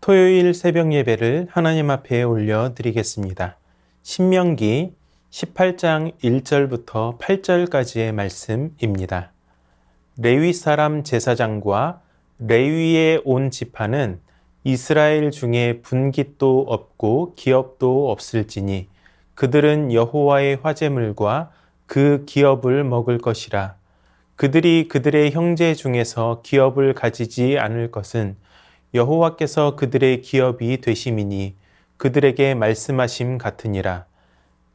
토요일 새벽 예배를 하나님 앞에 올려드리겠습니다. 신명기 18장 1절부터 8절까지의 말씀입니다. 레위 사람 제사장과 레위의 온 지파는 이스라엘 중에 분깃도 없고 기업도 없을지니 그들은 여호와의 화제물과 그 기업을 먹을 것이라. 그들이 그들의 형제 중에서 기업을 가지지 않을 것은 여호와께서 그들의 기업이 되심이니 그들에게 말씀하심 같으니라.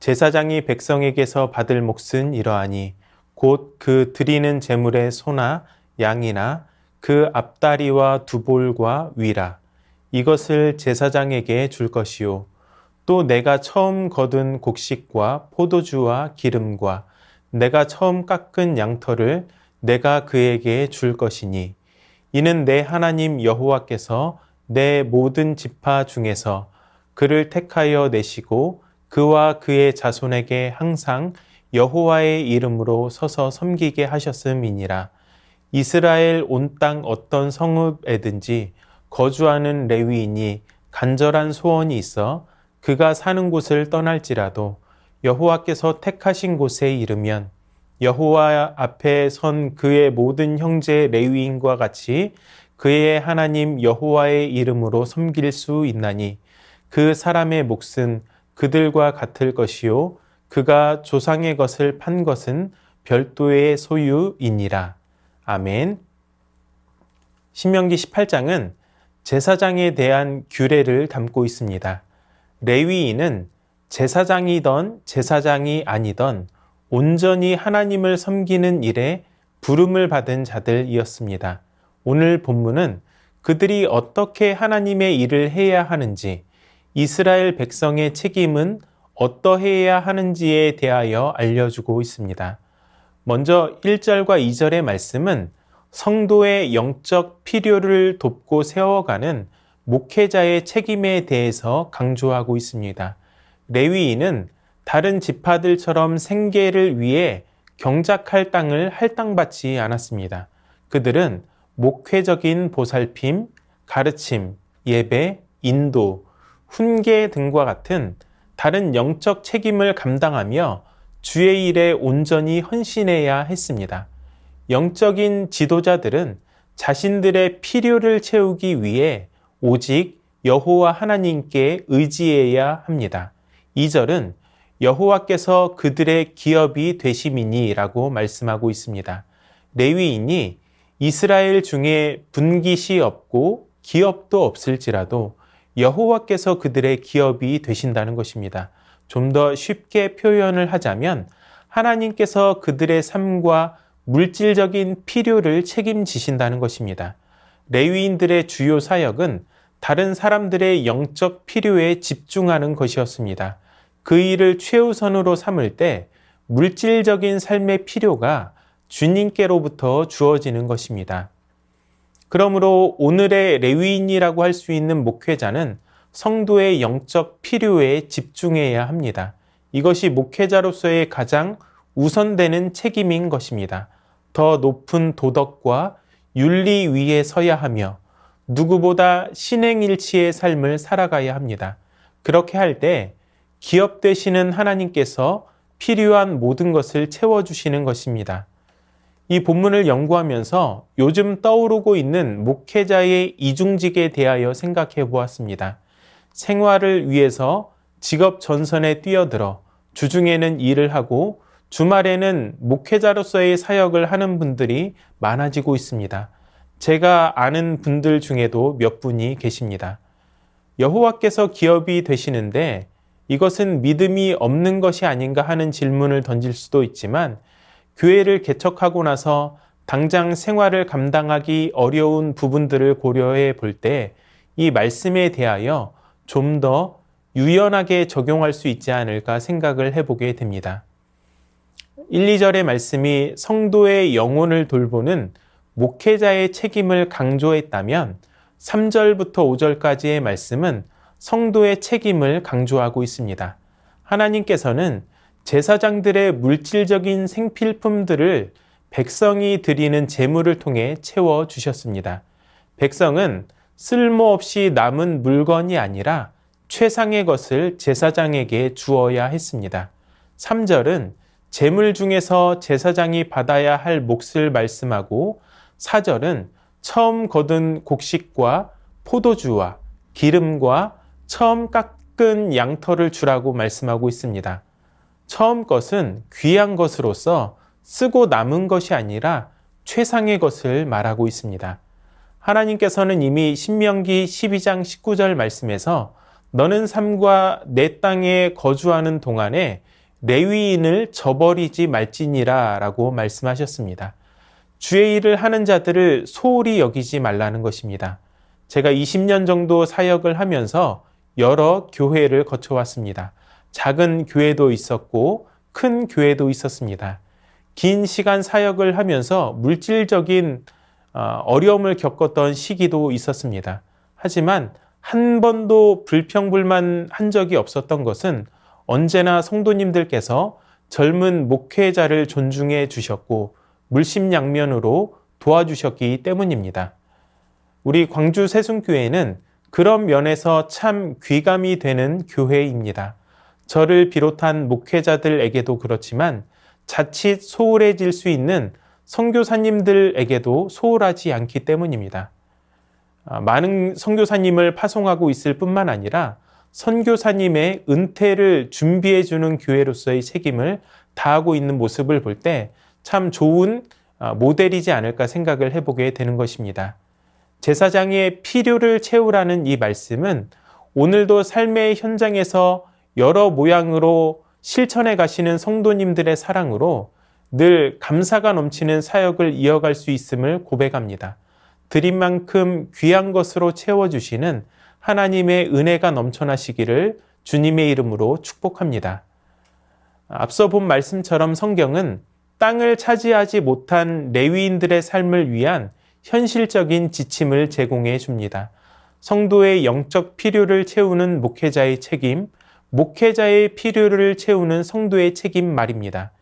제사장이 백성에게서 받을 몫은 이러하니 곧 그 드리는 제물의 소나 양이나 그 앞다리와 두볼과 위라. 이것을 제사장에게 줄 것이요. 또 내가 처음 거둔 곡식과 포도주와 기름과 내가 처음 깎은 양털을 내가 그에게 줄 것이니 이는 내 하나님 여호와께서 내 모든 지파 중에서 그를 택하여 내시고 그와 그의 자손에게 항상 여호와의 이름으로 서서 섬기게 하셨음이니라. 이스라엘 온 땅 어떤 성읍에든지 거주하는 레위인이 간절한 소원이 있어 그가 사는 곳을 떠날지라도 여호와께서 택하신 곳에 이르면 여호와 앞에 선 그의 모든 형제 레위인과 같이 그의 하나님 여호와의 이름으로 섬길 수 있나니 그 사람의 몫은 그들과 같을 것이요 그가 조상의 것을 판 것은 별도의 소유이니라. 아멘. 신명기 18장은 제사장에 대한 규례를 담고 있습니다. 레위인은 제사장이던 제사장이 아니던 온전히 하나님을 섬기는 일에 부름을 받은 자들이었습니다. 오늘 본문은 그들이 어떻게 하나님의 일을 해야 하는지, 이스라엘 백성의 책임은 어떠해야 하는지에 대하여 알려주고 있습니다. 먼저 1절과 2절의 말씀은 성도의 영적 필요를 돕고 세워가는 목회자의 책임에 대해서 강조하고 있습니다. 레위인은 다른 지파들처럼 생계를 위해 경작할 땅을 할당받지 않았습니다. 그들은 목회적인 보살핌, 가르침, 예배, 인도, 훈계 등과 같은 다른 영적 책임을 감당하며 주의 일에 온전히 헌신해야 했습니다. 영적인 지도자들은 자신들의 필요를 채우기 위해 오직 여호와 하나님께 의지해야 합니다. 2절은 여호와께서 그들의 기업이 되심이니 라고 말씀하고 있습니다. 레위인이 이스라엘 중에 분깃이 없고 기업도 없을지라도 여호와께서 그들의 기업이 되신다는 것입니다. 좀 더 쉽게 표현을 하자면 하나님께서 그들의 삶과 물질적인 필요를 책임지신다는 것입니다. 레위인들의 주요 사역은 다른 사람들의 영적 필요에 집중하는 것이었습니다. 그 일을 최우선으로 삼을 때 물질적인 삶의 필요가 주님께로부터 주어지는 것입니다. 그러므로 오늘의 레위인이라고 할 수 있는 목회자는 성도의 영적 필요에 집중해야 합니다. 이것이 목회자로서의 가장 우선되는 책임인 것입니다. 더 높은 도덕과 윤리 위에 서야 하며 누구보다 신행일치의 삶을 살아가야 합니다. 그렇게 할 때 기업 되시는 하나님께서 필요한 모든 것을 채워주시는 것입니다. 이 본문을 연구하면서 요즘 떠오르고 있는 목회자의 이중직에 대하여 생각해 보았습니다. 생활을 위해서 직업 전선에 뛰어들어 주중에는 일을 하고 주말에는 목회자로서의 사역을 하는 분들이 많아지고 있습니다. 제가 아는 분들 중에도 몇 분이 계십니다. 여호와께서 기업이 되시는데 이것은 믿음이 없는 것이 아닌가 하는 질문을 던질 수도 있지만 교회를 개척하고 나서 당장 생활을 감당하기 어려운 부분들을 고려해 볼 때 이 말씀에 대하여 좀 더 유연하게 적용할 수 있지 않을까 생각을 해보게 됩니다. 1, 2절의 말씀이 성도의 영혼을 돌보는 목회자의 책임을 강조했다면 3절부터 5절까지의 말씀은 성도의 책임을 강조하고 있습니다. 하나님께서는 제사장들의 물질적인 생필품들을 백성이 드리는 제물을 통해 채워주셨습니다. 백성은 쓸모없이 남은 물건이 아니라 최상의 것을 제사장에게 주어야 했습니다. 3절은 제물 중에서 제사장이 받아야 할 몫을 말씀하고 4절은 처음 거둔 곡식과 포도주와 기름과 처음 깎은 양털을 주라고 말씀하고 있습니다. 처음 것은 귀한 것으로서 쓰고 남은 것이 아니라 최상의 것을 말하고 있습니다. 하나님께서는 이미 신명기 12장 19절 말씀에서 너는 삶과 내 땅에 거주하는 동안에 레위인을 저버리지 말지니라 라고 말씀하셨습니다. 주의 일을 하는 자들을 소홀히 여기지 말라는 것입니다. 제가 20년 정도 사역을 하면서 여러 교회를 거쳐왔습니다. 작은 교회도 있었고 큰 교회도 있었습니다. 긴 시간 사역을 하면서 물질적인 어려움을 겪었던 시기도 있었습니다. 하지만 한 번도 불평불만한 적이 없었던 것은 언제나 성도님들께서 젊은 목회자를 존중해 주셨고 물심양면으로 도와주셨기 때문입니다. 우리 광주 세순교회는 그런 면에서 참 귀감이 되는 교회입니다. 저를 비롯한 목회자들에게도 그렇지만 자칫 소홀해질 수 있는 선교사님들에게도 소홀하지 않기 때문입니다. 많은 선교사님을 파송하고 있을 뿐만 아니라 선교사님의 은퇴를 준비해주는 교회로서의 책임을 다하고 있는 모습을 볼 때 참 좋은 모델이지 않을까 생각을 해보게 되는 것입니다. 제사장의 필요를 채우라는 이 말씀은 오늘도 삶의 현장에서 여러 모양으로 실천해 가시는 성도님들의 사랑으로 늘 감사가 넘치는 사역을 이어갈 수 있음을 고백합니다. 드린 만큼 귀한 것으로 채워주시는 하나님의 은혜가 넘쳐나시기를 주님의 이름으로 축복합니다. 앞서 본 말씀처럼 성경은 땅을 차지하지 못한 레위인들의 삶을 위한 현실적인 지침을 제공해 줍니다. 성도의 영적 필요를 채우는 목회자의 책임, 목회자의 필요를 채우는 성도의 책임 말입니다.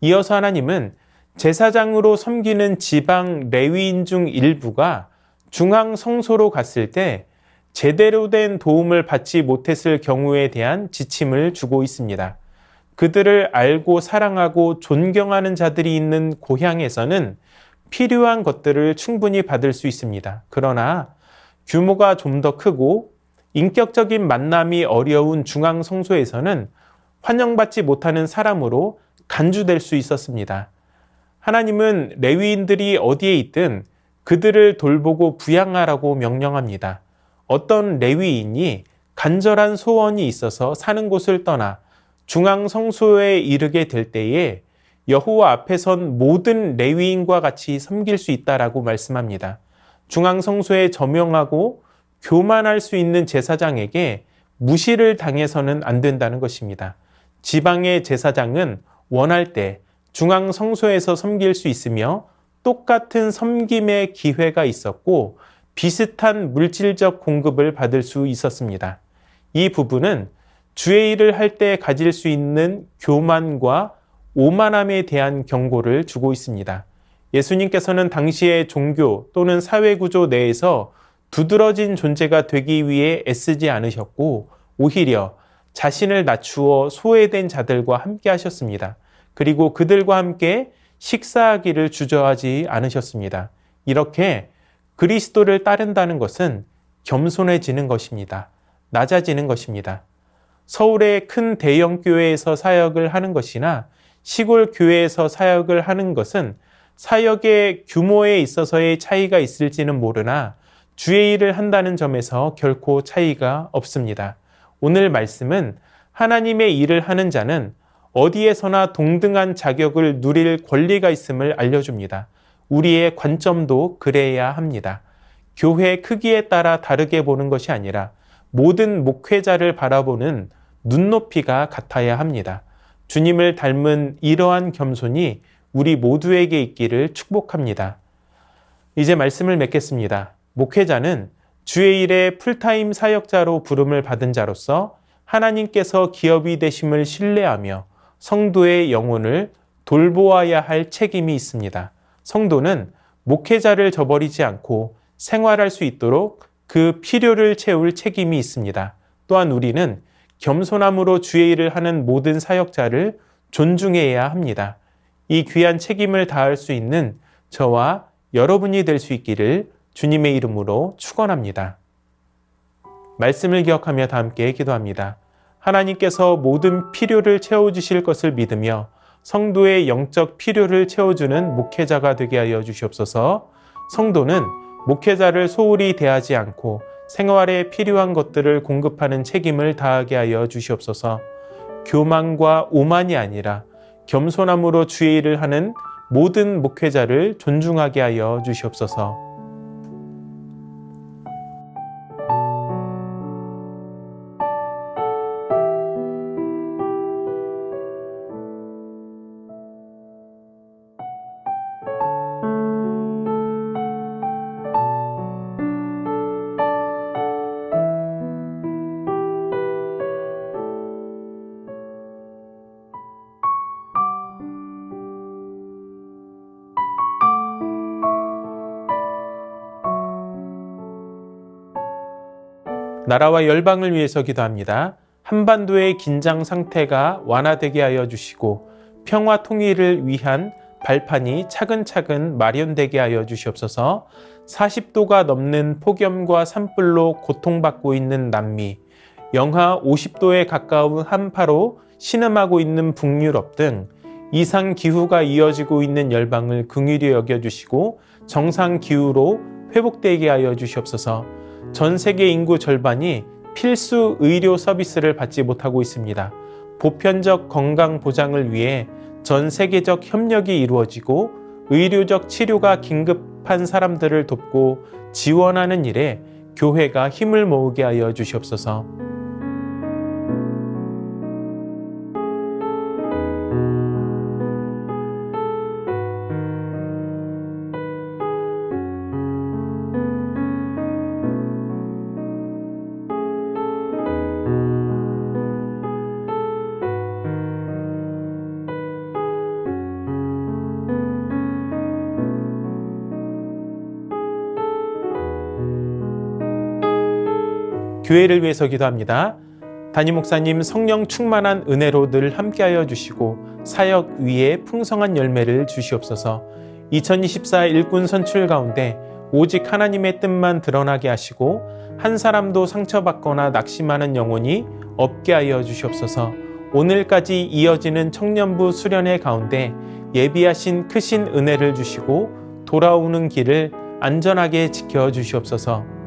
이어서 하나님은 제사장으로 섬기는 지방 레위인 중 일부가 중앙 성소로 갔을 때 제대로 된 도움을 받지 못했을 경우에 대한 지침을 주고 있습니다. 그들을 알고 사랑하고 존경하는 자들이 있는 고향에서는 필요한 것들을 충분히 받을 수 있습니다. 그러나 규모가 좀 더 크고 인격적인 만남이 어려운 중앙 성소에서는 환영받지 못하는 사람으로 간주될 수 있었습니다. 하나님은 레위인들이 어디에 있든 그들을 돌보고 부양하라고 명령합니다. 어떤 레위인이 간절한 소원이 있어서 사는 곳을 떠나 중앙 성소에 이르게 될 때에 여호와 앞에 선 모든 레위인과 같이 섬길 수 있다라고 말씀합니다. 중앙 성소에 저명하고 교만할 수 있는 제사장에게 무시를 당해서는 안 된다는 것입니다. 지방의 제사장은 원할 때 중앙 성소에서 섬길 수 있으며 똑같은 섬김의 기회가 있었고 비슷한 물질적 공급을 받을 수 있었습니다. 이 부분은 주의 일을 할 때 가질 수 있는 교만과 오만함에 대한 경고를 주고 있습니다. 예수님께서는 당시의 종교 또는 사회구조 내에서 두드러진 존재가 되기 위해 애쓰지 않으셨고 오히려 자신을 낮추어 소외된 자들과 함께 하셨습니다. 그리고 그들과 함께 식사하기를 주저하지 않으셨습니다. 이렇게 그리스도를 따른다는 것은 겸손해지는 것입니다. 낮아지는 것입니다. 서울의 큰 대형 교회에서 사역을 하는 것이나 시골 교회에서 사역을 하는 것은 사역의 규모에 있어서의 차이가 있을지는 모르나 주의 일을 한다는 점에서 결코 차이가 없습니다. 오늘 말씀은 하나님의 일을 하는 자는 어디에서나 동등한 자격을 누릴 권리가 있음을 알려줍니다. 우리의 관점도 그래야 합니다. 교회 크기에 따라 다르게 보는 것이 아니라 모든 목회자를 바라보는 눈높이가 같아야 합니다. 주님을 닮은 이러한 겸손이 우리 모두에게 있기를 축복합니다. 이제 말씀을 맺겠습니다. 목회자는 주의 일에 풀타임 사역자로 부름을 받은 자로서 하나님께서 기업이 되심을 신뢰하며 성도의 영혼을 돌보아야 할 책임이 있습니다. 성도는 목회자를 저버리지 않고 생활할 수 있도록 그 필요를 채울 책임이 있습니다. 또한 우리는 겸손함으로 주의 일을 하는 모든 사역자를 존중해야 합니다. 이 귀한 책임을 다할 수 있는 저와 여러분이 될 수 있기를 주님의 이름으로 축원합니다. 말씀을 기억하며 다 함께 기도합니다. 하나님께서 모든 필요를 채워주실 것을 믿으며 성도의 영적 필요를 채워주는 목회자가 되게 하여 주시옵소서. 성도는 목회자를 소홀히 대하지 않고 생활에 필요한 것들을 공급하는 책임을 다하게 하여 주시옵소서. 교만과 오만이 아니라 겸손함으로 주의 일을 하는 모든 목회자를 존중하게 하여 주시옵소서. 나라와 열방을 위해서 기도합니다. 한반도의 긴장 상태가 완화되게 하여 주시고 평화 통일을 위한 발판이 차근차근 마련되게 하여 주시옵소서. 40도가 넘는 폭염과 산불로 고통받고 있는 남미, 영하 50도에 가까운 한파로 신음하고 있는 북유럽 등 이상 기후가 이어지고 있는 열방을 긍휼히 여겨주시고 정상 기후로 회복되게 하여 주시옵소서. 전 세계 인구 절반이 필수 의료 서비스를 받지 못하고 있습니다. 보편적 건강 보장을 위해 전 세계적 협력이 이루어지고 의료적 치료가 긴급한 사람들을 돕고 지원하는 일에 교회가 힘을 모으게 하여 주시옵소서. 교회를 위해서 기도합니다. 담임 목사님 성령 충만한 은혜로 늘 함께하여 주시고 사역 위에 풍성한 열매를 주시옵소서. 2024 일꾼 선출 가운데 오직 하나님의 뜻만 드러나게 하시고 한 사람도 상처받거나 낙심하는 영혼이 없게 하여 주시옵소서. 오늘까지 이어지는 청년부 수련회 가운데 예비하신 크신 은혜를 주시고 돌아오는 길을 안전하게 지켜 주시옵소서.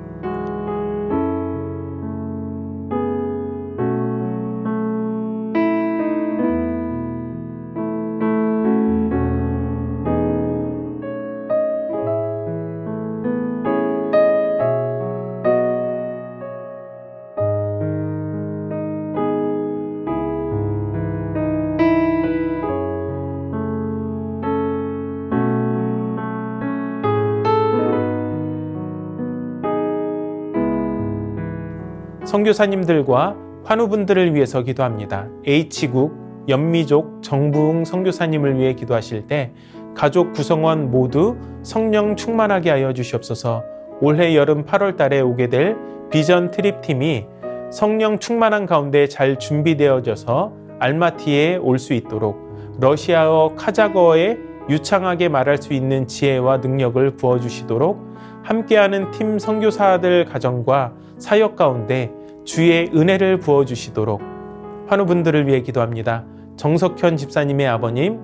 선교사님들과 환우분들을 위해서 기도합니다. H국, 연미족, 정부흥 선교사님을 위해 기도하실 때 가족 구성원 모두 성령 충만하게 하여 주시옵소서. 올해 여름 8월 달에 오게 될 비전 트립팀이 성령 충만한 가운데 잘 준비되어져서 알마티에 올 수 있도록 러시아어, 카자흐어에 유창하게 말할 수 있는 지혜와 능력을 부어주시도록 함께하는 팀 선교사들 가정과 사역 가운데 주의 은혜를 부어주시도록 환우분들을 위해 기도합니다. 정석현 집사님의 아버님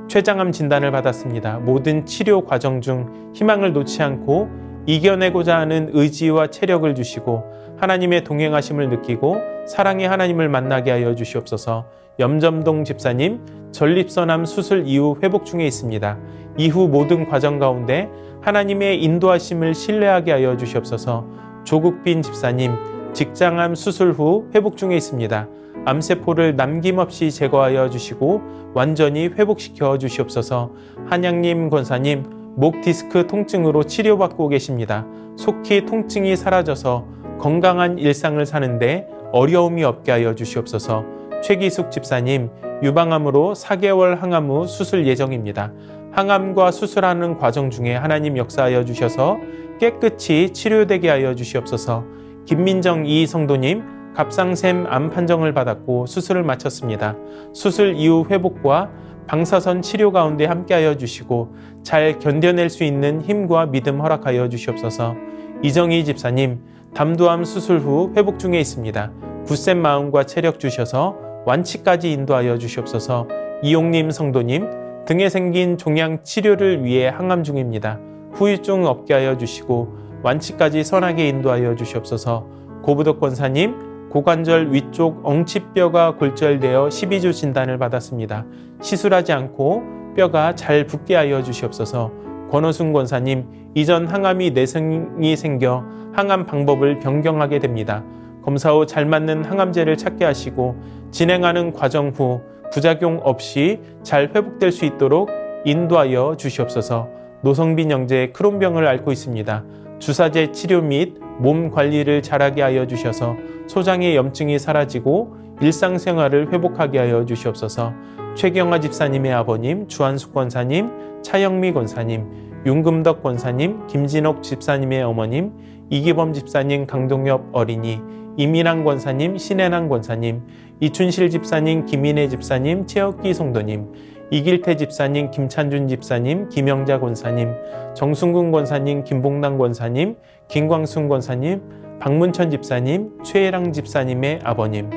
췌장암 진단을 받았습니다. 모든 치료 과정 중 희망을 놓지 않고 이겨내고자 하는 의지와 체력을 주시고 하나님의 동행하심을 느끼고 사랑의 하나님을 만나게 하여 주시옵소서. 염점동 집사님 전립선암 수술 이후 회복 중에 있습니다. 이후 모든 과정 가운데 하나님의 인도하심을 신뢰하게 하여 주시옵소서. 조국빈 집사님 직장암 수술 후 회복 중에 있습니다. 암세포를 남김없이 제거하여 주시고 완전히 회복시켜 주시옵소서. 한양님 권사님 목 디스크 통증으로 치료받고 계십니다. 속히 통증이 사라져서 건강한 일상을 사는데 어려움이 없게 하여 주시옵소서. 최기숙 집사님 유방암으로 4개월 항암 후 수술 예정입니다. 항암과 수술하는 과정 중에 하나님 역사하여 주셔서 깨끗이 치료되게 하여 주시옵소서. 김민정 이 성도님 갑상샘 암 판정을 받았고 수술을 마쳤습니다. 수술 이후 회복과 방사선 치료 가운데 함께하여 주시고 잘 견뎌낼 수 있는 힘과 믿음 허락하여 주시옵소서. 이정희 집사님 담도암 수술 후 회복 중에 있습니다. 굳센 마음과 체력 주셔서 완치까지 인도하여 주시옵소서. 이용님 성도님 등에 생긴 종양 치료를 위해 항암 중입니다. 후유증 없게 하여 주시고 완치까지 선하게 인도하여 주시옵소서. 고부덕 권사님 고관절 위쪽 엉치뼈가 골절되어 12주 진단을 받았습니다. 시술하지 않고 뼈가 잘 붙게 하여 주시옵소서. 권호순 권사님 이전 항암이 내성이 생겨 항암 방법을 변경하게 됩니다. 검사 후 잘 맞는 항암제를 찾게 하시고 진행하는 과정 후 부작용 없이 잘 회복될 수 있도록 인도하여 주시옵소서. 노성빈 형제 크론병을 앓고 있습니다. 주사제 치료 및 몸 관리를 잘하게 하여 주셔서 소장의 염증이 사라지고 일상생활을 회복하게 하여 주시옵소서. 최경화 집사님의 아버님, 주한숙 권사님, 차영미 권사님, 윤금덕 권사님, 김진옥 집사님의 어머님, 이기범 집사님, 강동엽 어린이, 이민환 권사님, 신혜남 권사님, 이춘실 집사님, 김인혜 집사님, 최혁기 성도님, 이길태 집사님, 김찬준 집사님, 김영자 권사님, 정순근 권사님, 김봉남 권사님, 김광순 권사님, 박문천 집사님, 최혜랑 집사님의 아버님,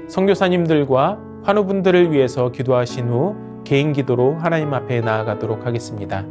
선교사님들과 환우분들을 위해서 기도하신 후 개인 기도로 하나님 앞에 나아가도록 하겠습니다.